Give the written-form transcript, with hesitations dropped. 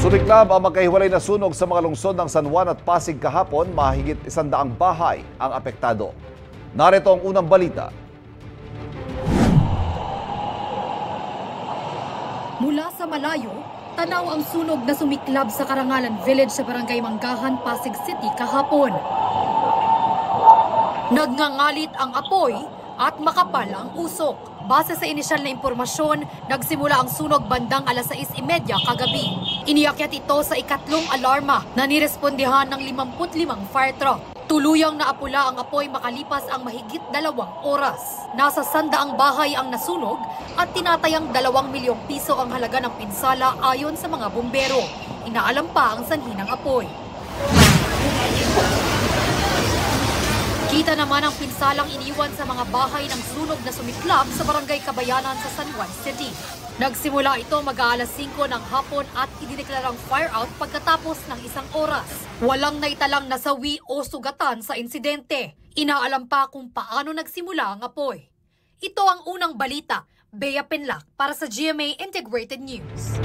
Sumiklab ang magkahiwalay na sunog sa mga lungsod ng San Juan at Pasig kahapon, mahigit 100 bahay ang apektado. Narito ang unang balita. Mula sa malayo, tanaw ang sunog na sumiklab sa Karangalan Village sa Barangay Manggahan, Pasig City kahapon. Nagngangalit ang apoy at makapal ang usok. Base sa inisyal na impormasyon, nagsimula ang sunog bandang 6:30 kagabi. Iniakyat ito sa ikatlong alarma na nirespondihan ng 55 fire truck. Tuluyang naapula ang apoy makalipas ang mahigit 2 oras. Nasa 100 bahay ang nasunog at tinatayang 2 milyong piso ang halaga ng pinsala ayon sa mga bumbero. Inaalam pa ang sanhi ng apoy. Kita naman ang pinsalang iniwan sa mga bahay ng sunog na sumiklab sa Barangay Kabayanan sa San Juan City. Nagsimula ito mag-aalas 5 ng hapon at idineklarang fire out pagkatapos ng 1 oras. Walang naitalang nasawi o sugatan sa insidente. Inaalam pa kung paano nagsimula ang apoy. Ito ang unang balita. Bea Penlac para sa GMA Integrated News.